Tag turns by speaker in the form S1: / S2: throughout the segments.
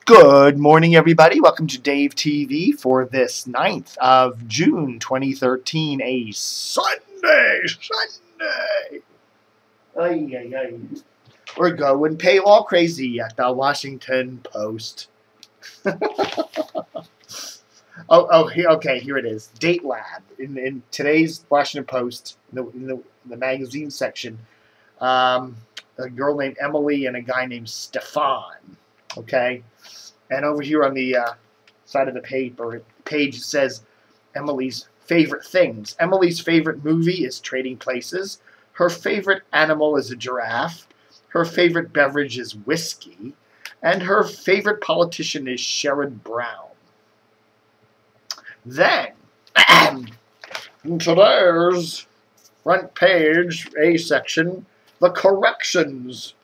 S1: Good morning, everybody. Welcome to Dave TV for this 9th of June, 2013, a Sunday. Ay, ay, ay. We're going paywall crazy at the Washington Post. Okay, here it is. Date Lab. In today's Washington Post, in the magazine section, a girl named Emily and a guy named Stefan. Okay? And over here on the side of the page says Emily's favorite things. Emily's favorite movie is Trading Places. Her favorite animal is a giraffe. Her favorite beverage is whiskey. And her favorite politician is Sherrod Brown. Then, in today's front page, A section, the corrections.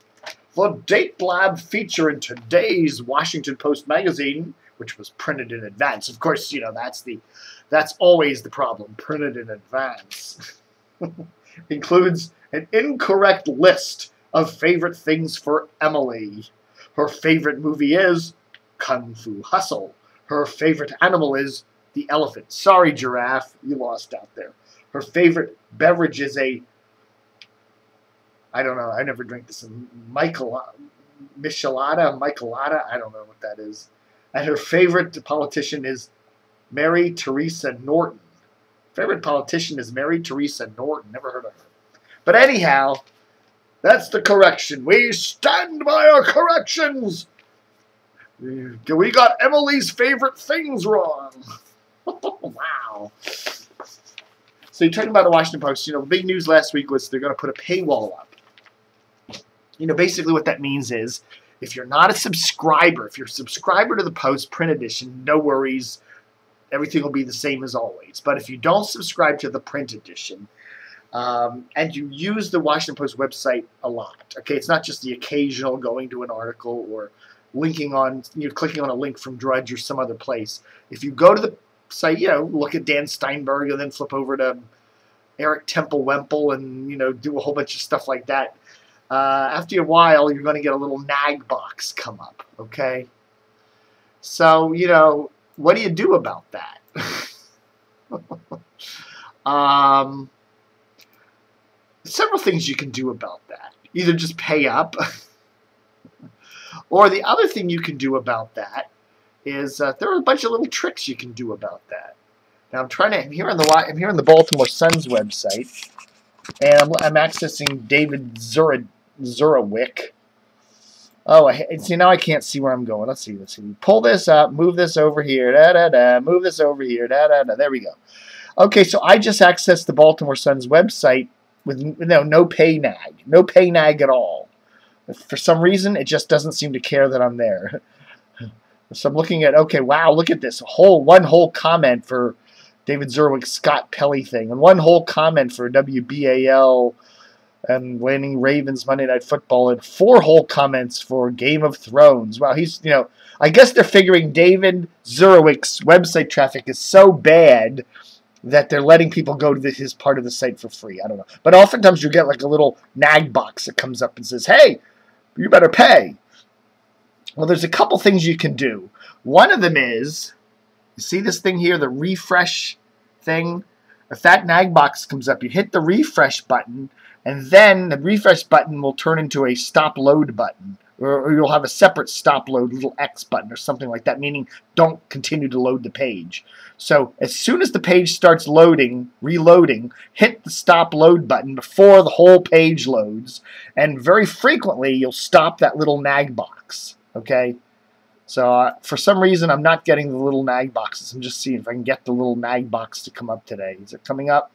S1: The Date Lab feature in today's Washington Post magazine, which was printed in advance. Of course, you know, that's always the problem, printed in advance. Includes an incorrect list of favorite things for Emily. Her favorite movie is Kung Fu Hustle. Her favorite animal is the elephant. Sorry, giraffe, you lost out there. Her favorite beverage is I don't know. I never drink this. Michelada. I don't know what that is. And her favorite politician is Mary Teresa Norton. Favorite politician is Mary Teresa Norton. Never heard of her. But anyhow, that's the correction. We stand by our corrections. We got Emily's favorite things wrong. Wow. So you're talking about the Washington Post. You know, the big news last week was they're going to put a paywall up. You know, basically what that means is if you're not a subscriber, if you're a subscriber to the Post print edition, no worries. Everything will be the same as always. But if you don't subscribe to the print edition and you use the Washington Post website a lot, okay, it's not just the occasional going to an article or clicking on a link from Drudge or some other place. If you go to the site, you know, look at Dan Steinberg and then flip over to Eric Temple Wemple and, you know, do a whole bunch of stuff like that. After a while, you're going to get a little nag box come up, okay? So, you know, what do you do about that? Several things you can do about that. Either just pay up, or the other thing you can do about that is there are a bunch of little tricks you can do about that. Now, I'm here on the Baltimore Sun's website, and I'm accessing David Zurawik. Oh, see, now I can't see where I'm going. Let's see. Pull this up, move this over here, move this over here, There we go. Okay, so I just accessed the Baltimore Sun's website with no pay nag at all. For some reason, it just doesn't seem to care that I'm there. So I'm looking at, okay, wow, look at this. One whole comment for David Zurwick's Scott Pelley thing, and one whole comment for WBAL and winning Ravens Monday Night Football, and 4 whole comments for Game of Thrones. Wow, he's, you know, I guess they're figuring David Zurwick's website traffic is so bad that they're letting people go to his part of the site for free. I don't know. But oftentimes you get like a little nag box that comes up and says, hey, you better pay. Well, there's a couple things you can do. One of them is, you see this thing here, the refresh thing? If that nag box comes up, you hit the refresh button, and then the refresh button will turn into a stop load button. Or you'll have a separate stop load little X button or something like that, meaning don't continue to load the page. So as soon as the page starts reloading, hit the stop load button before the whole page loads, and very frequently you'll stop that little nag box. Okay? So for some reason I'm not getting the little nag boxes. I'm just seeing if I can get the little nag box to come up today. Is it coming up?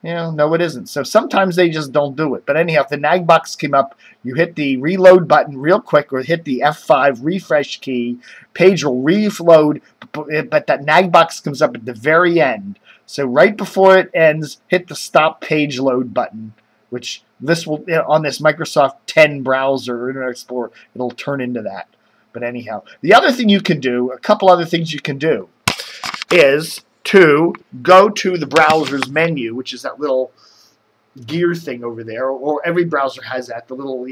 S1: You know, no, it isn't. So sometimes they just don't do it. But anyhow, if the nag box came up, you hit the reload button real quick or hit the F5 refresh key. Page will reload, but that nag box comes up at the very end. So right before it ends, hit the stop page load button, which this will, on this Microsoft 10 browser or Internet Explorer, it'll turn into that. But anyhow, the other thing you can do, a couple other things you can do, is to go to the browser's menu, which is that little gear thing over there, or every browser has that, the little,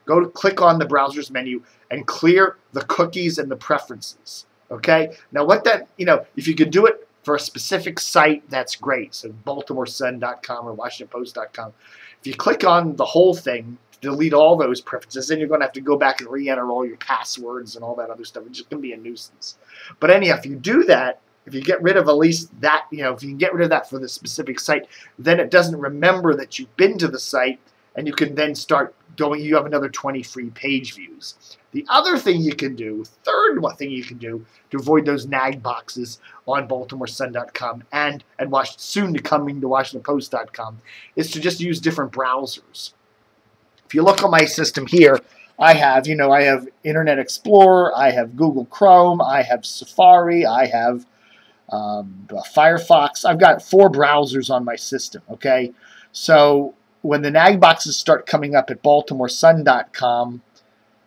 S1: go to click on the browser's menu and clear the cookies and the preferences. Okay? Now what that, if you could do it for a specific site, that's great. So BaltimoreSun.com or WashingtonPost.com. If you click on the whole thing, delete all those preferences, then you're going to have to go back and re-enter all your passwords and all that other stuff. It's just going to be a nuisance. But anyhow, if you do that, if you get rid of at least that, if you can get rid of that for the specific site, then it doesn't remember that you've been to the site, and you can then start going, you have another 20 free page views. The other thing you can do, third thing you can do to avoid those nag boxes on BaltimoreSun.com and soon to coming to WashingtonPost.com is to just use different browsers. If you look on my system here, I have Internet Explorer, I have Google Chrome, I have Safari, I have Firefox. I've got 4 browsers on my system, okay? So when the nag boxes start coming up at BaltimoreSun.com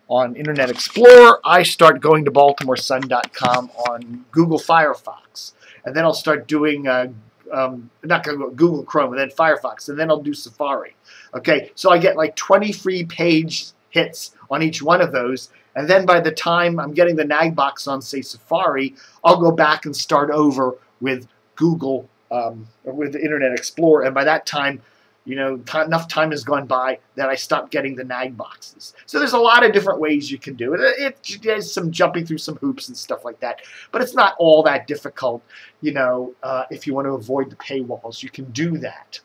S1: on Internet Explorer, I start going to BaltimoreSun.com on Google Firefox. And then I'll start doing, not Google Chrome, and then Firefox, and then I'll do Safari. Okay, so I get like 20 free page hits on each one of those. And then by the time I'm getting the nag box on, say, Safari, I'll go back and start over with Google, or with the Internet Explorer. And by that time, enough time has gone by that I stop getting the nag boxes. So there's a lot of different ways you can do it. There's some jumping through some hoops and stuff like that. But it's not all that difficult, if you want to avoid the paywalls. You can do that.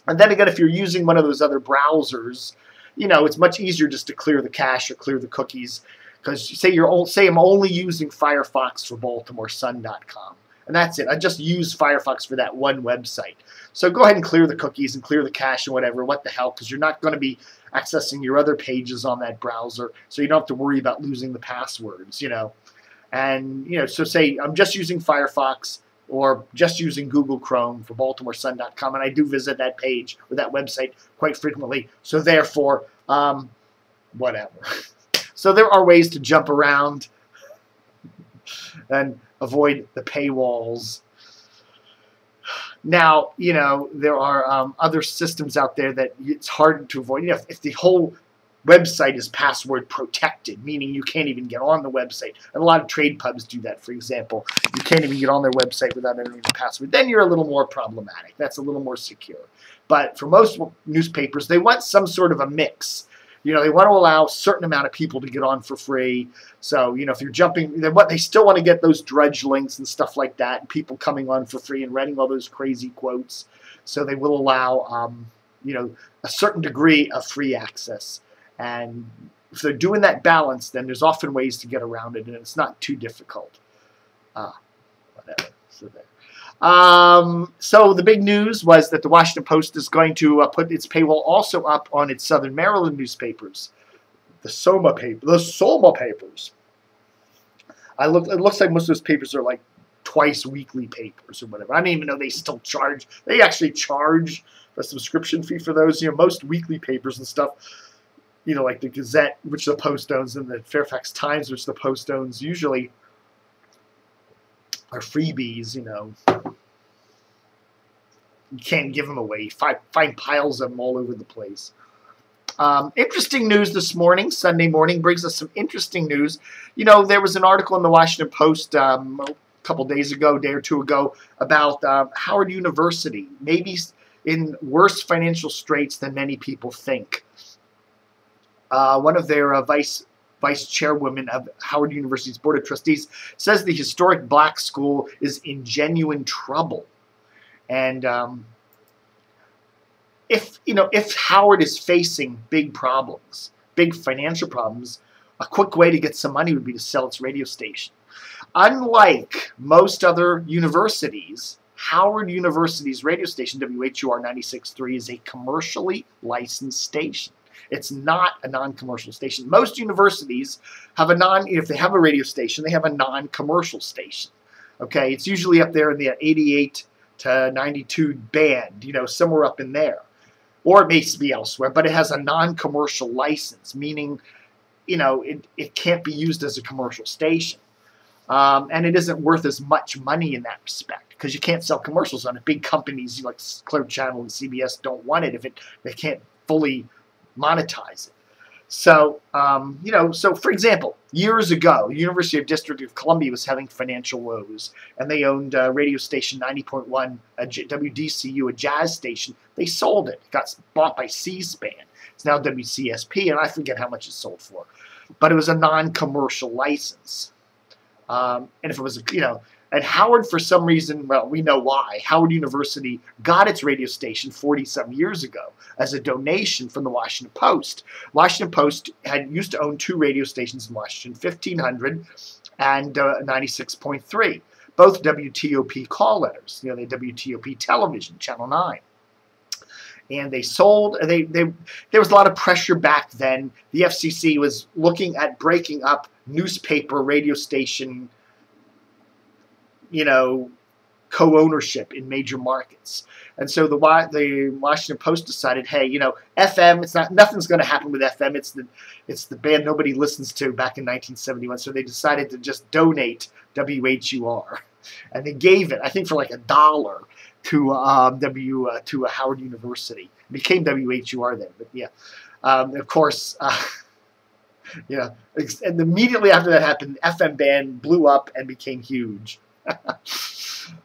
S1: And then again, if you're using one of those other browsers, it's much easier just to clear the cache or clear the cookies, because say I'm only using Firefox for BaltimoreSun.com, and that's it. I just use Firefox for that one website. So go ahead and clear the cookies and clear the cache and whatever. What the hell? Because you're not going to be accessing your other pages on that browser, so you don't have to worry about losing the passwords. And so say I'm just using Firefox or just using Google Chrome for BaltimoreSun.com, and I do visit that page or that website quite frequently. So therefore, whatever. So there are ways to jump around and avoid the paywalls. Now, there are other systems out there that it's hard to avoid. If the whole website is password protected, meaning you can't even get on the website. And a lot of trade pubs do that, for example. You can't even get on their website without entering the password. Then you're a little more problematic. That's a little more secure. But for most newspapers, they want some sort of a mix. They want to allow a certain amount of people to get on for free. So, if you're jumping, they still want to get those drudge links and stuff like that, and people coming on for free and writing all those crazy quotes. So they will allow, a certain degree of free access. And if they're doing that balance, then there's often ways to get around it, and it's not too difficult. Whatever. So the big news was that the Washington Post is going to put its paywall also up on its Southern Maryland newspapers, the SOMA papers. It looks like most of those papers are like twice weekly papers or whatever. I don't even know they still charge. They actually charge a subscription fee for those. Most weekly papers and stuff. Like the Gazette, which the Post owns, and the Fairfax Times, which the Post owns, usually are freebies, You can't give them away. Find piles of them all over the place. Interesting news this morning, Sunday morning, brings us some interesting news. There was an article in the Washington Post a couple days ago, a day or two ago, about Howard University, maybe in worse financial straits than many people think. One of their vice chairwomen of Howard University's Board of Trustees says the historic black school is in genuine trouble. And if Howard is facing big problems, big financial problems, a quick way to get some money would be to sell its radio station. Unlike most other universities, Howard University's radio station, WHUR 96.3, is a commercially licensed station. It's not a non-commercial station. Most universities have if they have a radio station, they have a non-commercial station. Okay, it's usually up there in the 88 to 92 band, somewhere up in there. Or it may be elsewhere, but it has a non-commercial license, meaning, it can't be used as a commercial station. And it isn't worth as much money in that respect because you can't sell commercials on it. Big companies like Clear Channel and CBS don't want it if they can't fully monetize it. So, so for example, years ago, University of District of Columbia was having financial woes, and they owned radio station 90.1, WDCU, a jazz station. They sold it. It got bought by C-SPAN. It's now WCSP, and I forget how much it sold for. But it was a non-commercial license. And if it was, and Howard, for some reason, well, we know why. Howard University got its radio station 40-some years ago as a donation from the Washington Post. Washington Post used to own 2 radio stations in Washington, 1500 and 96.3, both WTOP call letters. They had WTOP television, Channel 9. And they sold, there was a lot of pressure back then. The FCC was looking at breaking up newspaper, radio station, co-ownership in major markets. And so the Washington Post decided, hey, FM, nothing's going to happen with FM. It's the band nobody listens to back in 1971. So they decided to just donate WHUR. And they gave it, I think, for like $1 to Howard University. It became WHUR then, but yeah. Of course, and immediately after that happened, the FM band blew up and became huge.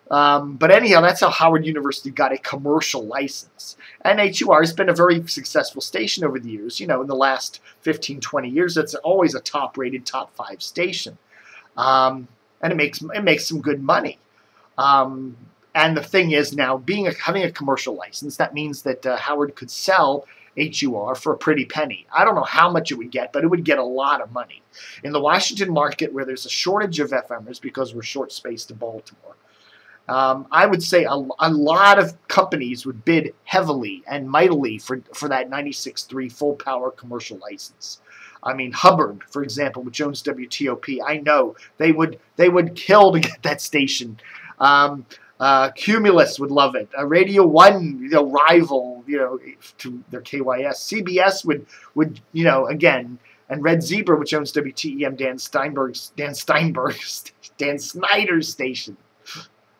S1: But anyhow, that's how Howard University got a commercial license. And HUR has been a very successful station over the years. In the last 15, 20 years, it's always a top-rated, top 5 station. And it makes some good money. And the thing is now, having a commercial license, that means that Howard could sell HUR for a pretty penny. I don't know how much it would get, but it would get a lot of money. In the Washington market, where there's a shortage of FMers because we're short-spaced to Baltimore, I would say a lot of companies would bid heavily and mightily for that 96.3 full-power commercial license. I mean, Hubbard, for example, which owns WTOP, I know they would kill to get that station. Cumulus would love it. Radio One, rival, to their KYS. CBS would again, and Red Zebra, which owns WTEM, Dan Snyder's station.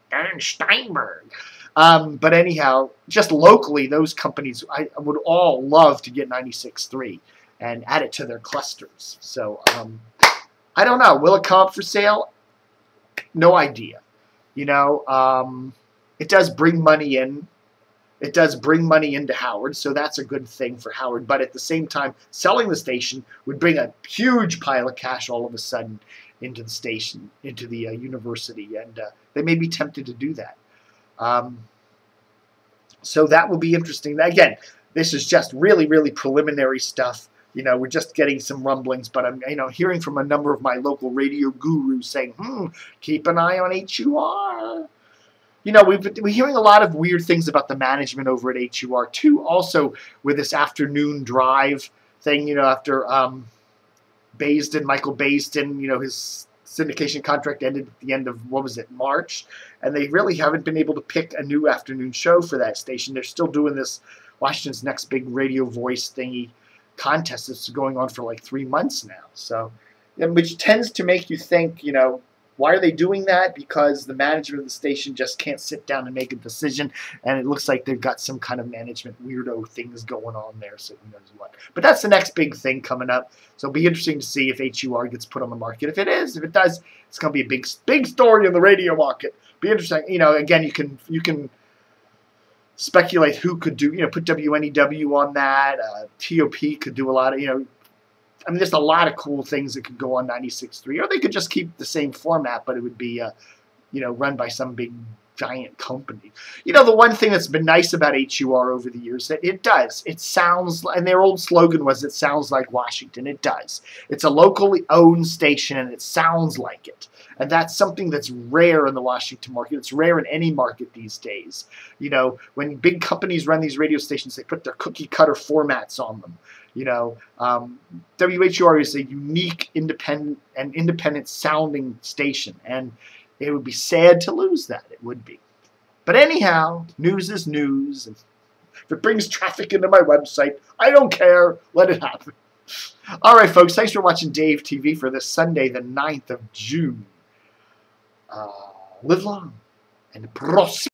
S1: Dan Steinberg. But anyhow, just locally, those companies I would all love to get 96.3 and add it to their clusters. So I don't know. Will it come up for sale? No idea. It does bring money in. It does bring money into Howard, so that's a good thing for Howard. But at the same time, selling the station would bring a huge pile of cash all of a sudden into the station, into the university, and they may be tempted to do that. So that will be interesting. Again, this is just really, really preliminary stuff. We're just getting some rumblings, but I'm, hearing from a number of my local radio gurus saying, keep an eye on HUR. We're hearing a lot of weird things about the management over at HUR, too. Also, with this afternoon drive thing, after Michael Baisden, his syndication contract ended at the end of, March? And they really haven't been able to pick a new afternoon show for that station. They're still doing this Washington's Next Big Radio Voice thingy contest that's going on for like 3 months now. So, which tends to make you think, why are they doing that? Because the management of the station just can't sit down and make a decision, and it looks like they've got some kind of management weirdo things going on there, so who knows what. But that's the next big thing coming up, so it'll be interesting to see if HUR gets put on the market. If it does, it's going to be a big story in the radio market. Be interesting. Again, you can speculate who could do, put WNEW on that. TOP could do a lot of, there's a lot of cool things that could go on 96.3, or they could just keep the same format, but it would be, run by some big giant company. The one thing that's been nice about HUR over the years, that it sounds, and their old slogan was, it sounds like Washington. It does. It's a locally owned station, and it sounds like it. And that's something that's rare in the Washington market. It's rare in any market these days. When big companies run these radio stations, they put their cookie-cutter formats on them. WHUR is a unique, independent sounding station, and it would be sad to lose that. It would be. But anyhow, news is news. And if it brings traffic into my website, I don't care. Let it happen. All right, folks. Thanks for watching Dave TV for this Sunday, the 9th of June. live long and prosper.